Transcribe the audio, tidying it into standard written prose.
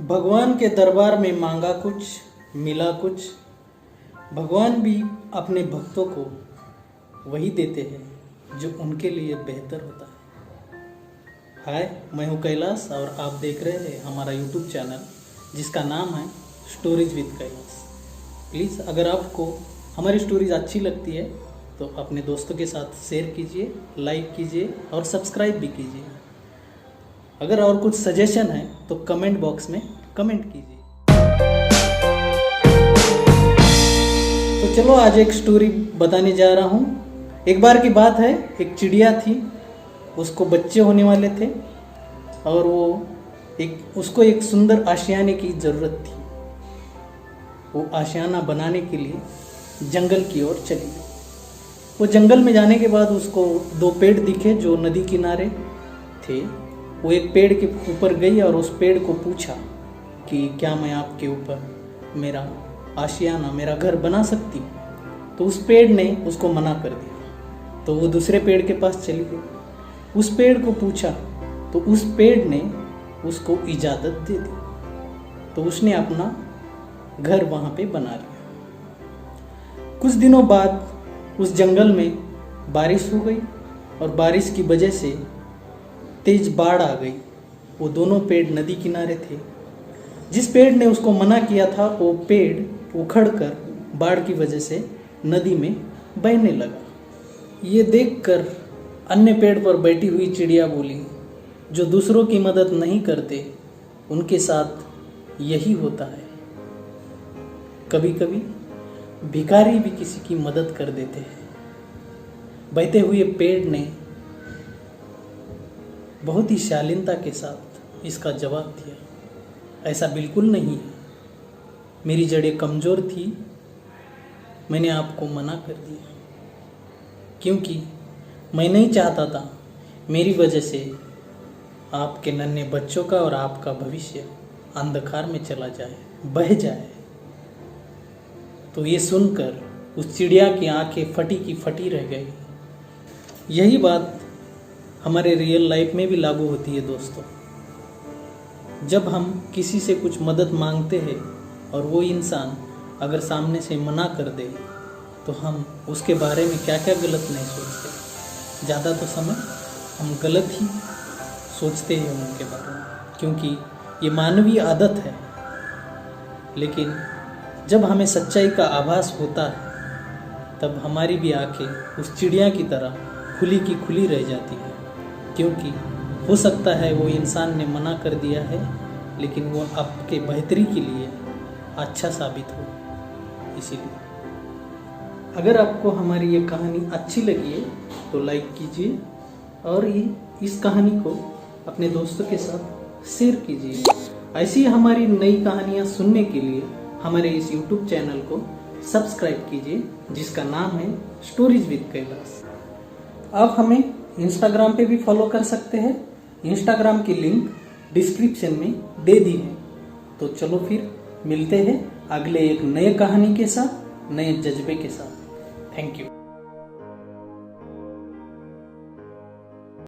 भगवान के दरबार में मांगा कुछ, मिला कुछ। भगवान भी अपने भक्तों को वही देते हैं जो उनके लिए बेहतर होता है। हाय, मैं हूँ कैलाश और आप देख रहे हैं हमारा यूट्यूब चैनल जिसका नाम है स्टोरीज विद कैलाश। प्लीज़ अगर आपको हमारी स्टोरीज अच्छी लगती है तो अपने दोस्तों के साथ शेयर कीजिए, लाइक कीजिए और सब्सक्राइब भी कीजिए। अगर और कुछ सजेशन है तो कमेंट बॉक्स में कमेंट कीजिए। तो चलो आज एक स्टोरी बताने जा रहा हूँ। एक बार की बात है, एक चिड़िया थी, उसको बच्चे होने वाले थे और उसको एक सुंदर आशियाने की ज़रूरत थी। वो आशियाना बनाने के लिए जंगल की ओर चली गई। वो जंगल में जाने के बाद उसको दो पेड़ दिखे जो नदी किनारे थे। वो एक पेड़ के ऊपर गई और उस पेड़ को पूछा कि क्या मैं आपके ऊपर मेरा आशियाना, मेरा घर बना सकती हूँ। तो उस पेड़ ने उसको मना कर दिया। तो वो दूसरे पेड़ के पास चली गई, उस पेड़ को पूछा तो उस पेड़ ने उसको इजाज़त दे दी। तो उसने अपना घर वहाँ पे बना लिया। कुछ दिनों बाद उस जंगल में बारिश हो गई और बारिश की वजह से तेज बाढ़ आ गई। वो दोनों पेड़ नदी किनारे थे। जिस पेड़ ने उसको मना किया था वो पेड़ उखड़कर बाढ़ की वजह से नदी में बहने लगा। ये देखकर अन्य पेड़ पर बैठी हुई चिड़िया बोली, जो दूसरों की मदद नहीं करते उनके साथ यही होता है। कभी कभी भिखारी भी किसी की मदद कर देते हैं। बहते हुए पेड़ ने बहुत ही शालीनता के साथ इसका जवाब दिया, ऐसा बिल्कुल नहीं है, मेरी जड़ें कमज़ोर थी, मैंने आपको मना कर दिया क्योंकि मैं नहीं चाहता था मेरी वजह से आपके नन्हे बच्चों का और आपका भविष्य अंधकार में चला जाए, बह जाए। तो ये सुनकर उस चिड़िया की आंखें फटी की फटी रह गई। यही बात हमारे रियल लाइफ में भी लागू होती है दोस्तों। जब हम किसी से कुछ मदद मांगते हैं और वो इंसान अगर सामने से मना कर दे तो हम उसके बारे में क्या क्या गलत नहीं सोचते। ज़्यादा तो समय हम गलत ही सोचते हैं उनके बारे में, क्योंकि ये मानवीय आदत है। लेकिन जब हमें सच्चाई का आभास होता है तब हमारी भी आंखें उस चिड़िया की तरह खुली की खुली रह जाती है, क्योंकि हो सकता है वो इंसान ने मना कर दिया है लेकिन वो आपके बेहतरी के लिए अच्छा साबित हो। इसीलिए अगर आपको हमारी ये कहानी अच्छी लगी है तो लाइक कीजिए और इस कहानी को अपने दोस्तों के साथ शेयर कीजिए। ऐसी हमारी नई कहानियाँ सुनने के लिए हमारे इस YouTube चैनल को सब्सक्राइब कीजिए जिसका नाम है स्टोरीज विद कैलाश। आप हमें इंस्टाग्राम पे भी फॉलो कर सकते हैं। इंस्टाग्राम की लिंक डिस्क्रिप्शन में दे दी है। तो चलो फिर मिलते हैं अगले एक नए कहानी के साथ, नए जज्बे के साथ। Thank you.